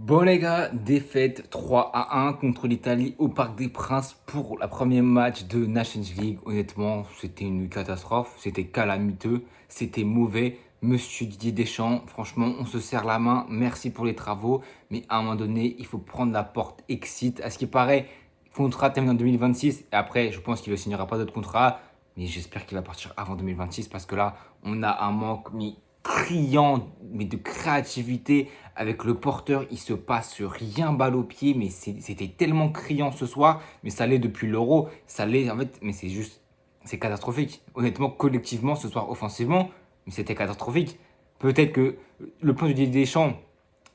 Bon les gars, défaite 3-1 contre l'Italie au Parc des Princes pour le premier match de Nations League. Honnêtement, c'était une catastrophe, c'était calamiteux, c'était mauvais. Monsieur Didier Deschamps, franchement, on se serre la main, merci pour les travaux, mais à un moment donné, il faut prendre la porte exit. À ce qui paraît, le contrat termine en 2026 et après, je pense qu'il ne signera pas d'autres contrats, mais j'espère qu'il va partir avant 2026 parce que là, on a un manque criant, mais de créativité avec le porteur, il se passe rien balle au pied, mais c'était tellement criant ce soir, mais ça l'est depuis l'Euro, ça l'est en fait, mais c'est juste, c'est catastrophique. Honnêtement, collectivement, ce soir, offensivement, mais c'était catastrophique. Peut-être que le plan du Didier Deschamps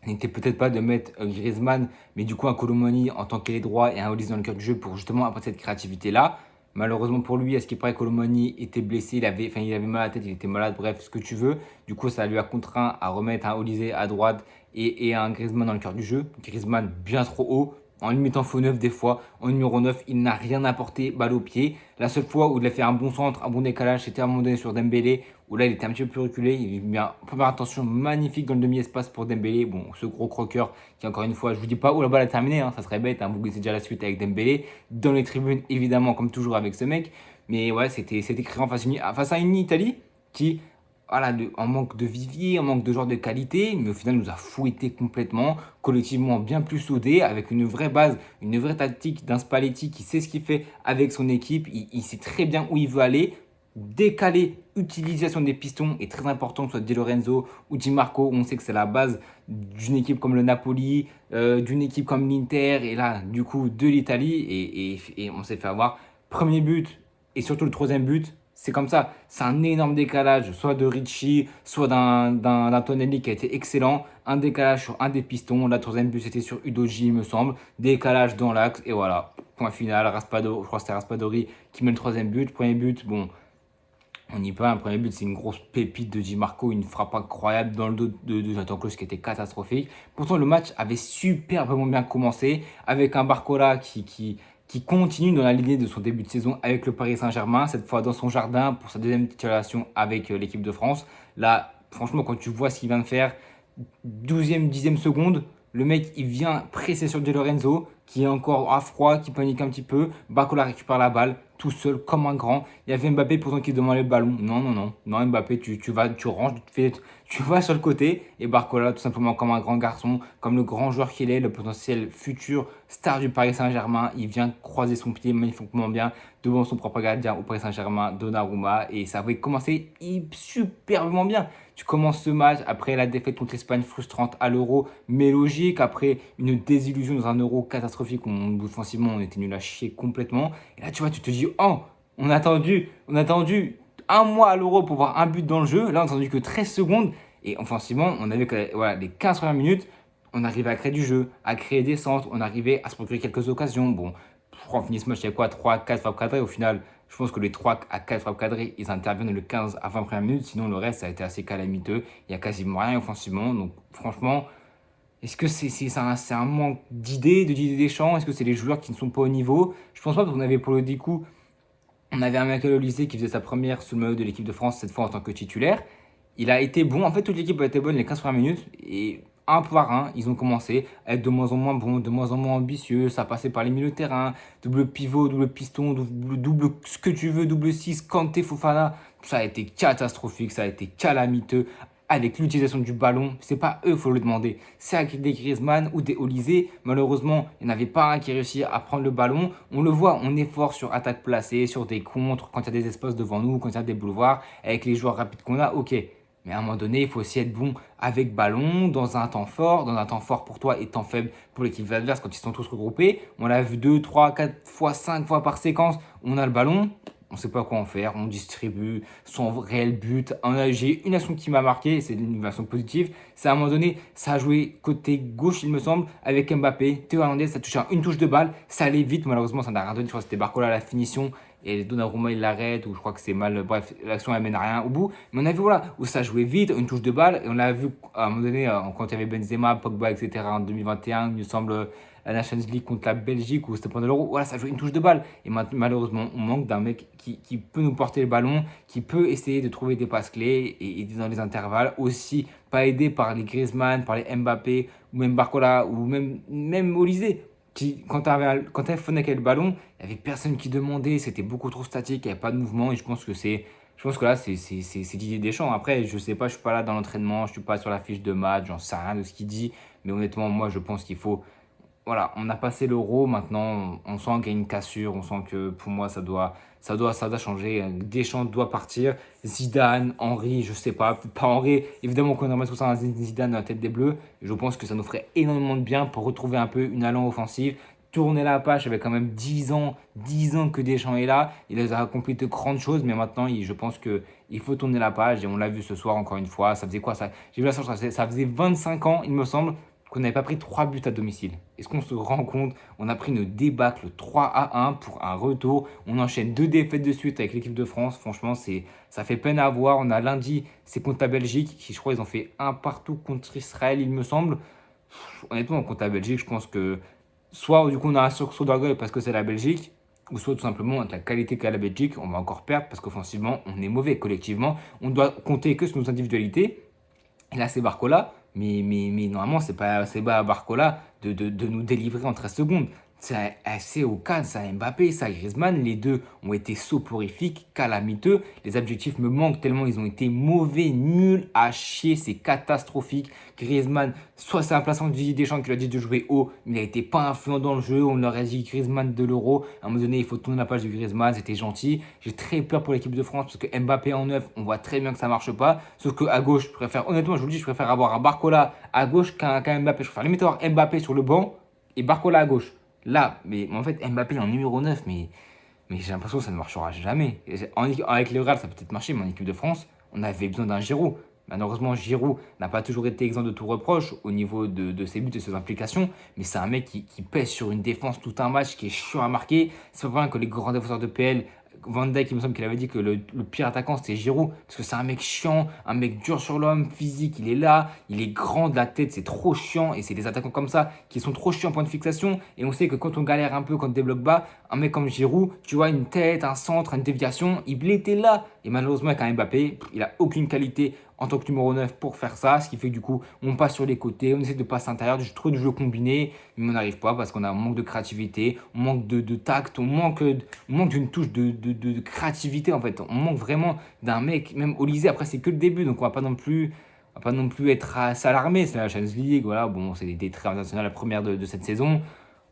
n'était peut-être pas de mettre Griezmann, mais du coup un Colomani en tant qu'ailier droit et un Olise dans le cœur du jeu pour justement apporter cette créativité-là. Malheureusement pour lui, à ce qui paraît, Colomani était blessé, il avait mal à la tête, il était malade, bref, ce que tu veux. Du coup, ça lui a contraint à remettre un Olise à droite et un Griezmann dans le cœur du jeu. Griezmann bien trop haut, en limitant faux neuf des fois. En numéro 9, il n'a rien apporté, balle au pied. La seule fois où il a fait un bon centre, un bon décalage, c'était à un moment donné sur Dembélé, où là il était un petit peu plus reculé. Il a mis une première attention magnifique dans le demi-espace pour Dembélé. Bon, ce gros croqueur qui, encore une fois, je vous dis pas où la balle a terminé, hein, ça serait bête, hein, vous connaissez déjà la suite avec Dembélé. Dans les tribunes, évidemment, comme toujours avec ce mec. Mais ouais, c'était criant face à une Italie qui voilà, en manque de vivier, en manque de joueurs de qualité, mais au final nous a fouetté complètement, collectivement bien plus soudé, avec une vraie base, une vraie tactique d'un Spalletti qui sait ce qu'il fait avec son équipe, il sait très bien où il veut aller. Décaler utilisation des pistons est très important, que ce soit Di Lorenzo ou Di Marco. On sait que c'est la base d'une équipe comme le Napoli, d'une équipe comme l'Inter, et là, du coup, de l'Italie. Et on s'est fait avoir. Premier but, et surtout le troisième but, c'est comme ça. C'est un énorme décalage, soit de Ricci, soit d'un Tonelli qui a été excellent. Un décalage sur un des pistons. La troisième but, c'était sur Udoji, il me semble. Décalage dans l'axe, et voilà. Point final, Raspadori, je crois que c'était Raspadori qui met le troisième but. Premier but, bon, on y peut. Un premier but, c'est une grosse pépite de Di Marco, une frappe incroyable dans le dos de Jonathan Klaus qui était catastrophique. Pourtant, le match avait superbement bien commencé avec un Barcola qui continue dans la lignée de son début de saison avec le Paris Saint-Germain, cette fois dans son jardin pour sa deuxième titularisation avec l'équipe de France. Là, franchement, quand tu vois ce qu'il vient de faire, 12e, 10e seconde, le mec, il vient presser sur Di Lorenzo, qui est encore à froid, qui panique un petit peu. Barcola récupère la balle, tout seul, comme un grand. Il y avait Mbappé pourtant qui demandait le ballon. Non, non, non. Non, Mbappé, tu vas, tu ranges, tu vas sur le côté. Et Barcola, tout simplement, comme un grand garçon, comme le grand joueur qu'il est, le potentiel futur star du Paris Saint-Germain, il vient croiser son pied magnifiquement bien devant son propre gardien au Paris Saint-Germain, Donnarumma. Et ça avait commencé superbement bien. Tu commences ce match après la défaite contre l'Espagne frustrante à l'Euro, mais logique, après une désillusion dans un Euro catastrophique où offensivement on était nul à chier complètement. Et là tu vois, tu te dis, oh, on a attendu un mois à l'Euro pour voir un but dans le jeu. Là on n'a attendu que 13 secondes. Et offensivement, on avait que, voilà, les 15 premières minutes, on arrivait à créer du jeu, à créer des centres, on arrivait à se procurer quelques occasions. Bon, je crois qu'on finit ce match, il y a quoi, 3, 4 frappes cadrées. Au final, je pense que les 3 à 4 frappes cadrées, ils interviennent le 15 à 20 premières minutes. Sinon, le reste, ça a été assez calamiteux. Il n'y a quasiment rien offensivement. Donc, franchement, est-ce que c'est un manque d'idées de Didier Deschamps? Est-ce que c'est les joueurs qui ne sont pas au niveau? Je pense pas, parce qu'on avait pour le découp, on avait un Michael Olise qui faisait sa première sous le maillot de l'équipe de France, cette fois en tant que titulaire. Il a été bon. En fait, toute l'équipe a été bonne les 15 premières minutes. Et un par un, ils ont commencé à être de moins en moins bons, de moins en moins ambitieux. Ça passait par les milieux de terrain, double pivot, double piston, double ce que tu veux, double 6, Kanté, Fofana. Ça a été catastrophique, ça a été calamiteux avec l'utilisation du ballon. C'est pas eux, il faut le demander. C'est avec des Griezmann ou des Olise. Malheureusement, il n'y en avait pas un qui réussit à prendre le ballon. On le voit, on est fort sur attaque placée, sur des contres, quand il y a des espaces devant nous, quand il y a des boulevards, avec les joueurs rapides qu'on a, ok. Mais à un moment donné, il faut aussi être bon avec ballon, dans un temps fort pour toi et temps faible pour l'équipe adverse quand ils sont tous regroupés. On l'a vu 2, 3, 4 fois, 5 fois par séquence. On a le ballon, on ne sait pas quoi en faire, on distribue sans réel but. J'ai une action qui m'a marqué, c'est une action positive. C'est à un moment donné, ça a joué côté gauche, il me semble, avec Mbappé. Théo Hernandez, ça touche une touche de balle, ça allait vite. Malheureusement, ça n'a rien donné. Je crois que c'était Barcola à la finition et Donnarumma il l'arrête, ou je crois que c'est mal, bref, l'action elle mène à rien au bout. Mais on a vu voilà, où ça jouait vite, une touche de balle, et on a vu à un moment donné, quand il y avait Benzema, Pogba, etc. en 2021, il me semble, la Nations League contre la Belgique, ou c'était pendant l'Euro, voilà, ça jouait une touche de balle. Et maintenant, malheureusement, on manque d'un mec qui peut nous porter le ballon, qui peut essayer de trouver des passes clés, et dans les intervalles aussi, pas aidé par les Griezmann, par les Mbappé, ou même Barcola, ou même Olysée. Quand tu Foden qui avait le ballon, il n'y avait personne qui demandait, c'était beaucoup trop statique, il n'y avait pas de mouvement, et je pense que là, c'est Didier Deschamps. Après, je sais pas, je suis pas là dans l'entraînement, je suis pas sur la fiche de match, j'en sais rien de ce qu'il dit, mais honnêtement, moi, je pense qu'il faut, voilà, on a passé l'Euro, maintenant on sent qu'il y a une cassure, on sent que pour moi ça doit changer. Deschamps doit partir, Zidane, Henry, je sais pas Henry, évidemment qu'on aimerait tout ça un Zidane dans la tête des Bleus. Je pense que ça nous ferait énormément de bien pour retrouver un peu une allant offensive, tourner la page avec quand même 10 ans que Deschamps est là, il a accompli de grandes choses, mais maintenant je pense que il faut tourner la page et on l'a vu ce soir encore une fois. Ça faisait quoi ça? J'ai vu la sorte, ça faisait 25 ans, il me semble, qu'on n'avait pas pris 3 buts à domicile. Est-ce qu'on se rend compte? On a pris une débâcle 3-1 pour un retour. On enchaîne 2 défaites de suite avec l'équipe de France. Franchement, ça fait peine à voir. On a lundi, c'est contre la Belgique, qui je crois ils ont fait un partout contre Israël, il me semble. Honnêtement, contre la Belgique, je pense que soit du coup on a un sursaut d'orgueil parce que c'est la Belgique, ou soit tout simplement avec la qualité qu'a la Belgique, on va encore perdre parce qu'offensivement, on est mauvais collectivement. On doit compter que sur nos individualités. Et là, c'est Barcola. Mais normalement, c'est pas à Barcola de nous délivrer en 13 secondes. C'est assez au cadre, ça à Mbappé, ça à Griezmann. Les deux ont été soporifiques, calamiteux. Les objectifs me manquent tellement ils ont été mauvais, nuls, à chier. C'est catastrophique. Griezmann, soit c'est un placement de Didier Deschamps qui lui a dit de jouer haut, mais il n'a été pas influent dans le jeu. On leur a dit Griezmann de l'Euro. À un moment donné, il faut tourner la page de Griezmann. C'était gentil. J'ai très peur pour l'équipe de France parce que Mbappé en neuf, on voit très bien que ça marche pas. Sauf qu'à gauche, je préfère, honnêtement, je vous le dis, je préfère avoir un Barcola à gauche qu'un Mbappé. Je préfère limite avoir Mbappé sur le banc et Barcola à gauche. Là, mais en fait, Mbappé en numéro 9, mais j'ai l'impression que ça ne marchera jamais. Avec le Real, ça peut peut-être marcher, mais en équipe de France, on avait besoin d'un Giroud. Malheureusement, Giroud n'a pas toujours été exempt de tout reproche au niveau de ses buts et ses implications, mais c'est un mec qui pèse sur une défense tout un match, qui est chiant à marquer. C'est pas vrai que les grands défenseurs de PL, Van Dijk, il me semble qu'il avait dit que le pire attaquant c'était Giroud, parce que c'est un mec chiant, un mec dur sur l'homme, physique, il est là, il est grand de la tête, c'est trop chiant, et c'est des attaquants comme ça qui sont trop chiants en point de fixation, et on sait que quand on galère un peu, quand on débloque bas, un mec comme Giroud, tu vois, une tête, un centre, une déviation, il était là, et malheureusement avec un Mbappé, il a aucune qualité en tant que numéro 9 pour faire ça, ce qui fait que du coup, on passe sur les côtés, on essaie de passer intérieur, trop de jeux combinés, mais on n'arrive pas parce qu'on a un manque de créativité, on manque de tact, on manque d'une touche de créativité en fait. On manque vraiment d'un mec, même Olysée, après c'est que le début, donc on va pas non plus être assez alarmé, c'est la Champions League, voilà, bon, c'est des traits internationaux la première de cette saison.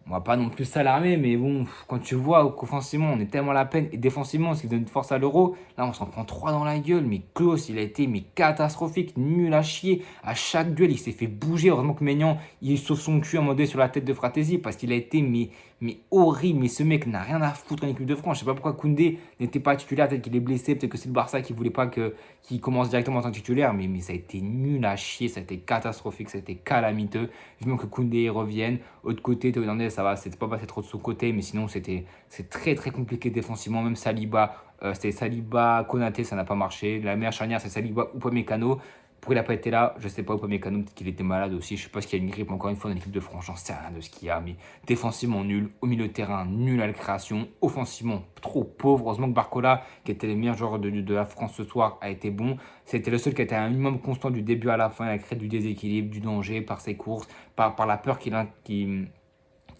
On va pas non plus s'alarmer, mais bon, quand tu vois qu'offensivement, on est tellement à la peine, et défensivement, ce qui donne force à l'Euro, là, on s'en prend 3 dans la gueule, mais Klose, il a été mais catastrophique, nul à chier. À chaque duel, il s'est fait bouger. Heureusement que Maignan, il sauve son cul à un moment donné sur la tête de Fratesi, parce qu'il a été mais horrible. Mais ce mec n'a rien à foutre en équipe de France. Je sais pas pourquoi Koundé n'était pas titulaire, peut-être qu'il est blessé, peut-être que c'est le Barça qui voulait pas qu'il commence directement en tant que titulaire, mais ça a été nul à chier, ça a été catastrophique, ça a été calamiteux. Vivement que Koundé revienne. Autre côté, Théo Hernandez, ça va, c'était pas passé trop de son côté, mais sinon c'est très très compliqué défensivement. Même Saliba, c'était Saliba, Konaté, ça n'a pas marché. La meilleure charnière, c'est Saliba ou Upamecano. Pourquoi il n'a pas été là? Je sais pas, Upamecano, peut-être qu'il était malade aussi. Je sais pas s'il y a une grippe encore une fois dans l'équipe de France, j'en sais rien de ce qu'il y a. Mais défensivement nul, au milieu de terrain nul à la création, offensivement trop pauvre. Heureusement que Barcola, qui était le meilleur joueur de la France ce soir, a été bon. C'était le seul qui a été un minimum constant du début à la fin. Il a créé du déséquilibre, du danger par ses courses, par la peur qui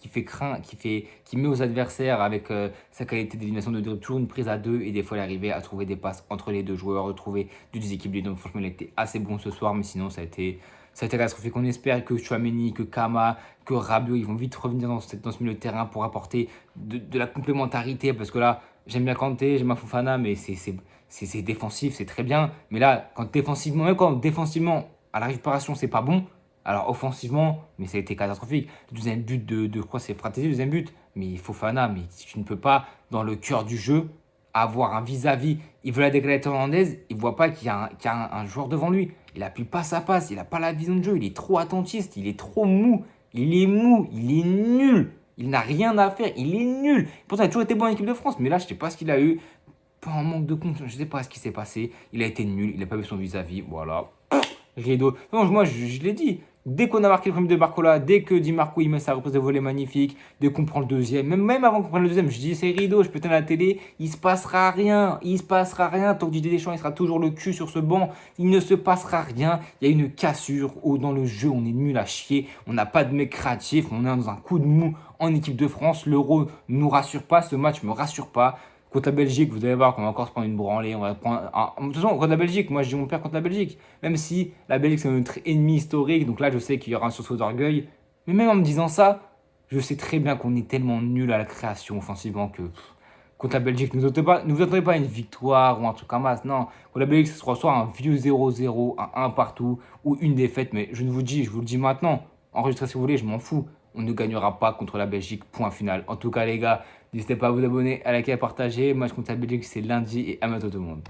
fait craindre, qui met aux adversaires avec sa qualité d'élimination de toujours une prise à deux et des fois il arrivait à trouver des passes entre les deux joueurs, de trouver du déséquilibre. Donc franchement il était assez bon ce soir, mais sinon ça a été catastrophique. On espère que Chouameni, que Kama, que Rabiot, ils vont vite revenir dans ce milieu de terrain pour apporter de la complémentarité, parce que là j'aime bien Kanté, j'aime Fofana, mais c'est défensif, c'est très bien. Mais là, même quand défensivement à la récupération c'est pas bon, alors offensivement, mais ça a été catastrophique. Le deuxième but je crois que c'est Fratesi, le deuxième but. Mais Fofana, mais tu ne peux pas, dans le cœur du jeu, avoir un vis-à-vis. Il veut la décaler Hernandez, il ne voit pas qu'il y a un joueur devant lui. Il appuie pas sa passe, il n'a pas la vision de jeu, il est trop attentiste, il est trop mou. Il est mou, il est nul. Il n'a rien à faire. Il est nul. Pourtant, il a toujours été bon en équipe de France. Mais là, je ne sais pas ce qu'il a eu. Pas un manque de confiance. Je ne sais pas ce qui s'est passé. Il a été nul. Il n'a pas vu son vis-à-vis. Voilà. Rideau. Non, moi, je l'ai dit. Dès qu'on a marqué le premier de Barcola, dès que Di Marco il met sa reprise de volée magnifique, dès qu'on prend le deuxième, même avant qu'on prenne le deuxième, je dis c'est rideau, je peux éteindre la télé, il se passera rien, il se passera rien. Tant que Didier Deschamps il sera toujours le cul sur ce banc, il ne se passera rien. Il y a une cassure dans le jeu, on est nul à chier, on n'a pas de mec créatif, on est dans un coup de mou en équipe de France. L'Euro ne nous rassure pas, ce match ne me rassure pas. Contre la Belgique, vous allez voir qu'on va encore se prendre une branlée. On va prendre de toute façon, contre la Belgique, moi je dis on perd contre la Belgique. Même si la Belgique c'est notre ennemi historique, donc là je sais qu'il y aura un sursaut d'orgueil. Mais même en me disant ça, je sais très bien qu'on est tellement nul à la création offensivement que contre la Belgique, ne vous attendez pas à une victoire ou un truc en masse. Non, contre la Belgique, ce sera soit un vieux 0-0, un 1 partout ou une défaite. Mais je vous le dis maintenant, enregistrez si vous voulez, je m'en fous. On ne gagnera pas contre la Belgique, point final. En tout cas, les gars, n'hésitez pas à vous abonner, à liker, à partager. Match contre la Belgique, c'est lundi et à bientôt tout le monde.